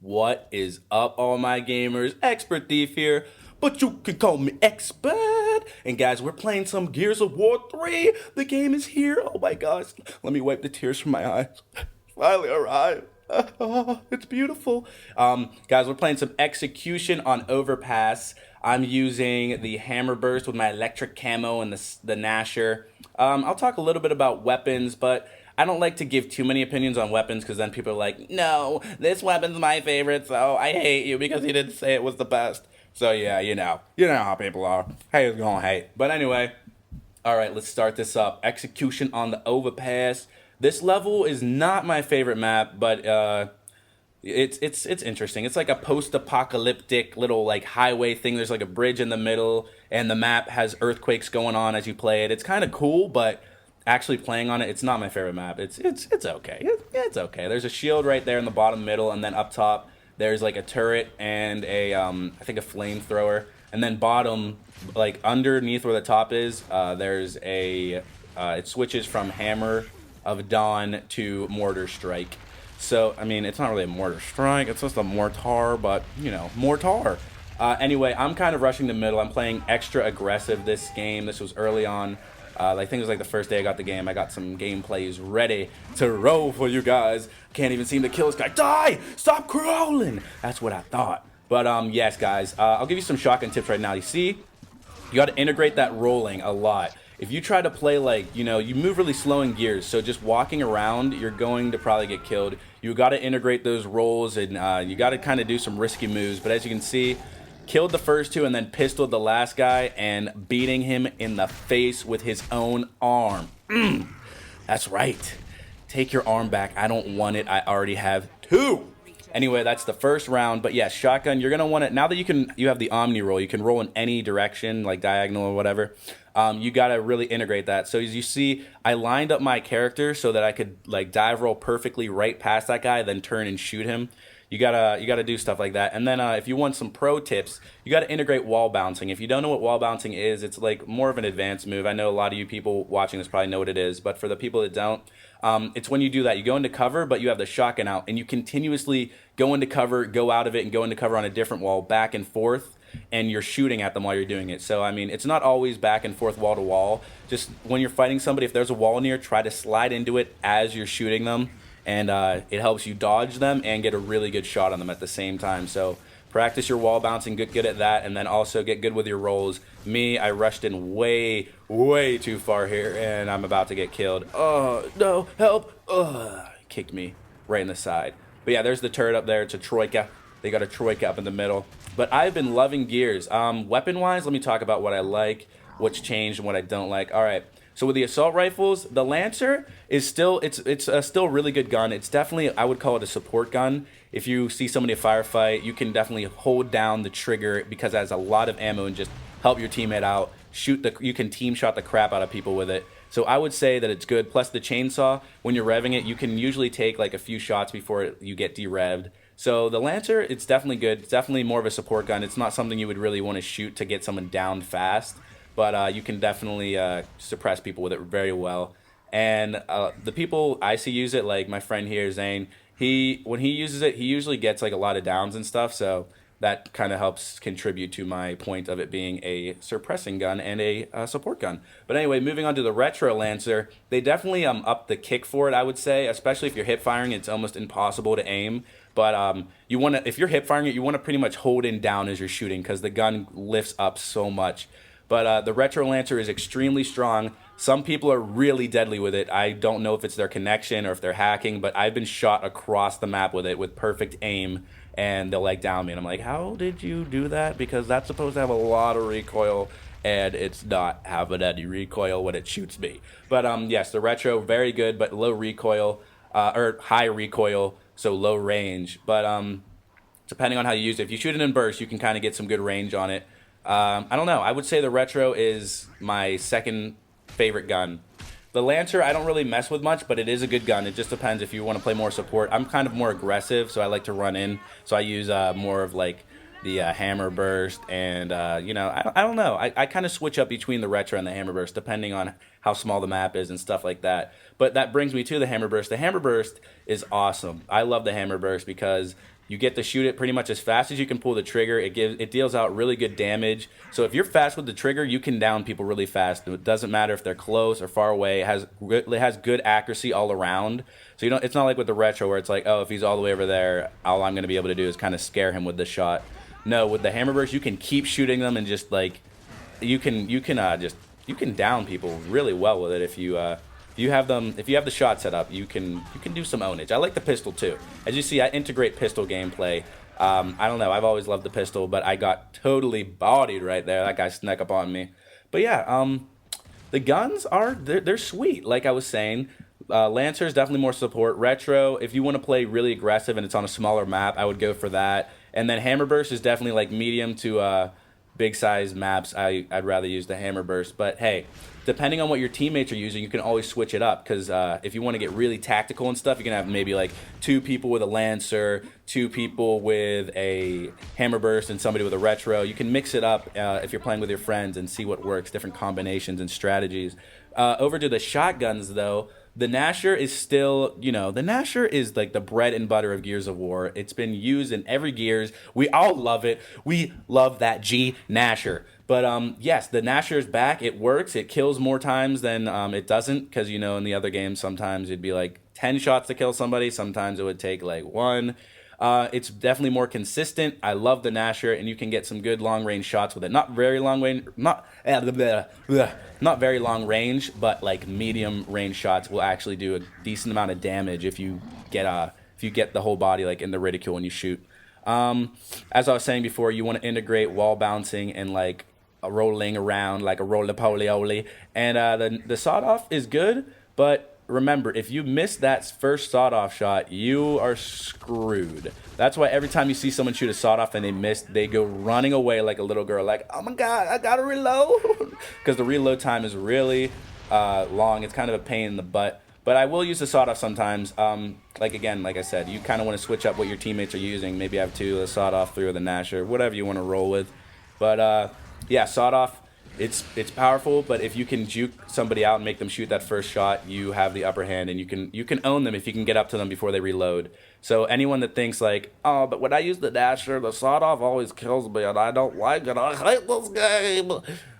What is up, all my gamers? XpertThief here, but you can call me Expert. And guys, we're playing some Gears of War 3. The game is here. Oh my gosh. Let me wipe the tears from my eyes. Finally arrived. Oh, it's beautiful. Guys, we're playing some Execution on Overpass. I'm using the Hammer Burst with my electric camo and the Gnasher. I'll talk a little bit about weapons, but I don't like to give too many opinions on weapons because then people are like, no, this weapon's my favorite, so I hate you because you didn't say it was the best. So yeah, you know how people are. Haters gonna hate. But anyway, all right, let's start this up. Execution on the Overpass. This level is not my favorite map, but it's interesting. It's like a post-apocalyptic little like highway thing. There's like a bridge in the middle, and the map has earthquakes going on as you play it. It's kind of cool, but actually playing on it, it's not my favorite map. It's okay. It's okay. There's a shield right there in the bottom middle, and then up top there's like a turret and a I think a flamethrower, and then bottom, like underneath where the top is, there's a it switches from Hammer of Dawn to Mortar Strike. So I mean, it's not really a Mortar Strike, it's just a mortar, but you know, mortar. Anyway, I'm kind of rushing the middle. I'm playing extra aggressive this game. This was early on. I think it was like the first day I got the game. I got some gameplays ready to roll for you guys. Can't even seem to kill this guy. Die! Stop crawling! That's what I thought. But yes, guys, I'll give you some shotgun tips right now. You see, you got to integrate that rolling a lot. If you try to play like, you know, you move really slow in Gears, so just walking around, you're going to probably get killed. You got to integrate those rolls, and you got to kind of do some risky moves. But as you can see, killed the first two and then pistoled the last guy and beating him in the face with his own arm. That's right. Take your arm back. I don't want it. I already have two. Anyway, that's the first round. But yeah, shotgun, you're going to want it. Now that you have the Omni roll, you can roll in any direction, like diagonal or whatever. You got to really integrate that. So as you see, I lined up my character so that I could like dive roll perfectly right past that guy, then turn and shoot him. You gotta do stuff like that. And then if you want some pro tips, you gotta integrate wall bouncing. If you don't know what wall bouncing is, it's like more of an advanced move. I know a lot of you people watching this probably know what it is, but for the people that don't, it's when you do that. You go into cover, but you have the shotgun out, and you continuously go into cover, go out of it, and go into cover on a different wall, back and forth, and you're shooting at them while you're doing it. So I mean, it's not always back and forth wall to wall. Just when you're fighting somebody, if there's a wall near, try to slide into it as you're shooting them. And it helps you dodge them and get a really good shot on them at the same time. So practice your wall bouncing, get good at that, and then also get good with your rolls. Me, I rushed in way too far here, and I'm about to get killed. Oh, no, help. Kicked me right in the side. But yeah, there's the turret up there. It's a Troika. They got a Troika up in the middle. But I've been loving Gears. Weapon-wise, let me talk about what I like, what's changed, and what I don't like. All right. So with the assault rifles, the Lancer is still it's a still really good gun. It's definitely, I would call it a support gun. If you see somebody in a firefight, you can definitely hold down the trigger because it has a lot of ammo and just help your teammate out. You can team shot the crap out of people with it. So I would say that it's good. Plus the chainsaw, when you're revving it, you can usually take like a few shots before you get derevved. So the Lancer, it's definitely good. It's definitely more of a support gun. It's not something you would really want to shoot to get someone down fast. But you can definitely suppress people with it very well. And the people I see use it, like my friend here, Zane, when he uses it, he usually gets like a lot of downs and stuff. So that kind of helps contribute to my point of it being a suppressing gun and a support gun. But anyway, moving on to the Retro Lancer, they definitely up the kick for it, I would say, especially if you're hip firing. It's almost impossible to aim. But you want to, if you're hip firing it, you want to pretty much hold in down as you're shooting because the gun lifts up so much. But the Retro Lancer is extremely strong. Some people are really deadly with it. I don't know if it's their connection or if they're hacking, but I've been shot across the map with it with perfect aim, and they'll like down me. And I'm like, how did you do that? Because that's supposed to have a lot of recoil, and it's not having any recoil when it shoots me. But yes, the Retro, very good, but low recoil, or high recoil, so low range. But depending on how you use it, if you shoot it in burst, you can kind of get some good range on it. I don't know. I would say the Retro is my second favorite gun. The Lancer, I don't really mess with much, but it is a good gun. It just depends if you want to play more support. I'm kind of more aggressive, so I like to run in. So I use more of like the Hammer Burst, and you know, I don't know. I kind of switch up between the Retro and the Hammer Burst depending on how small the map is and stuff like that. But that brings me to the hammer burst. The hammer burst is awesome. I love the hammer burst because you get to shoot it pretty much as fast as you can pull the trigger. It deals out really good damage. So if you're fast with the trigger, you can down people really fast. It doesn't matter if they're close or far away. It has good accuracy all around. So it's not like with the retro where it's like, oh, if he's all the way over there, all I'm going to be able to do is kind of scare him with the shot. No, with the hammer burst, you can keep shooting them and just like you can down people really well with it if you have the shot set up, you can do some ownage. I like the pistol too. As you see, I integrate pistol gameplay. I don't know, I've always loved the pistol, but I got totally bodied right there. That guy snuck up on me. But yeah, the guns they're sweet. Like I was saying, Lancer is definitely more support. Retro, if you want to play really aggressive and it's on a smaller map, I would go for that. And then Hammer Burst is definitely like medium to big size maps. I'd rather use the Hammer Burst. But hey, depending on what your teammates are using, you can always switch it up. Because if you want to get really tactical and stuff, you can have maybe like 2 people with a Lancer, 2 people with a Hammer Burst, and somebody with a Retro. You can mix it up if you're playing with your friends and see what works, different combinations and strategies. Over to the shotguns, though. The Gnasher is still, the Gnasher is like the bread and butter of Gears of War. It's been used in every Gears. We all love it. We love that G Gnasher. But yes, the Gnasher is back. It works. It kills more times than it doesn't. Because, in the other games, sometimes it'd be like 10 shots to kill somebody. Sometimes it would take like 1. It's definitely more consistent. I love the Gnasher, and you can get some good long-range shots with it. Not very long range, not very long range, but like medium range shots will actually do a decent amount of damage if you get the whole body like in the ridicule when you shoot. As I was saying before, you want to integrate wall bouncing and like rolling around like a roly-poly-oly, and the sawed-off is good, but remember, if you miss that first sawed-off shot, you are screwed. That's why every time you see someone shoot a sawed-off and they miss, they go running away like a little girl, like, oh my god, I gotta reload. Because the reload time is really long. It's kind of a pain in the butt. But I will use the sawed-off sometimes. Like I said, you kind of want to switch up what your teammates are using. Maybe have 2, a sawed-off, 3 with a Gnasher, whatever you want to roll with. But yeah, sawed-off. It's powerful, but if you can juke somebody out and make them shoot that first shot, you have the upper hand, and you can own them if you can get up to them before they reload. So anyone that thinks like, oh, but when I use the Gnasher, the sawed-off always kills me, and I don't like it. I hate this game.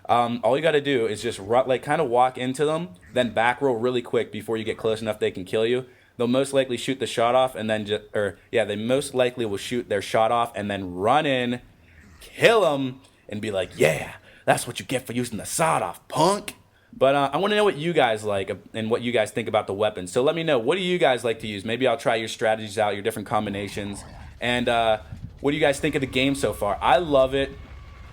All you got to do is just kind of walk into them, then back roll really quick before you get close enough they can kill you. They'll most likely shoot the shot off, and then they most likely will shoot their shot off and then run in, kill them, and be like, yeah. That's what you get for using the sawed-off, punk. But I want to know what you guys like and what you guys think about the weapons. So let me know, what do you guys like to use? Maybe I'll try your strategies out, your different combinations. And what do you guys think of the game so far? I love it.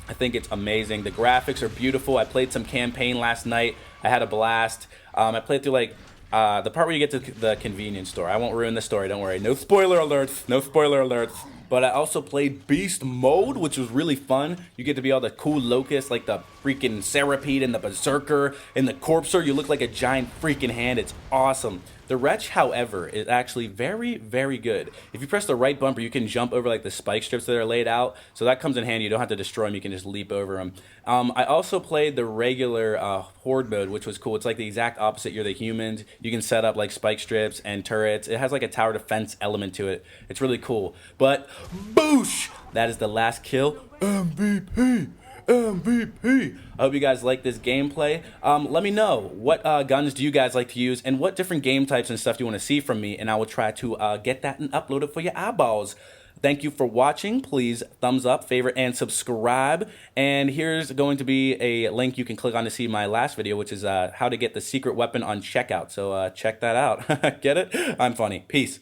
I think it's amazing. The graphics are beautiful. I played some campaign last night. I had a blast. I played through like the part where you get to the convenience store. I won't ruin the story, don't worry. No spoiler alerts. No spoiler alerts. But I also played Beast Mode, which was really fun. You get to be all the cool locusts, like the freaking Serapede and the Berserker and the Corpser. You look like a giant freaking hand. It's awesome. The Wretch, however, is actually very, very good. If you press the right bumper, you can jump over like the spike strips that are laid out. So that comes in handy. You don't have to destroy them. You can just leap over them. I also played the regular Horde mode, which was cool. It's like the exact opposite. You're the humans. You can set up like spike strips and turrets. It has like a tower defense element to it. It's really cool. But boosh! That is the last kill. MVP! MVP! I hope you guys like this gameplay. Let me know, what guns do you guys like to use, and what different game types and stuff do you want to see from me, and I will try to get that and upload it for your eyeballs. Thank you for watching. Please thumbs up, favorite, and subscribe. And here's going to be a link you can click on to see my last video, which is how to get the secret weapon on checkout. So check that out. Get it? I'm funny. Peace.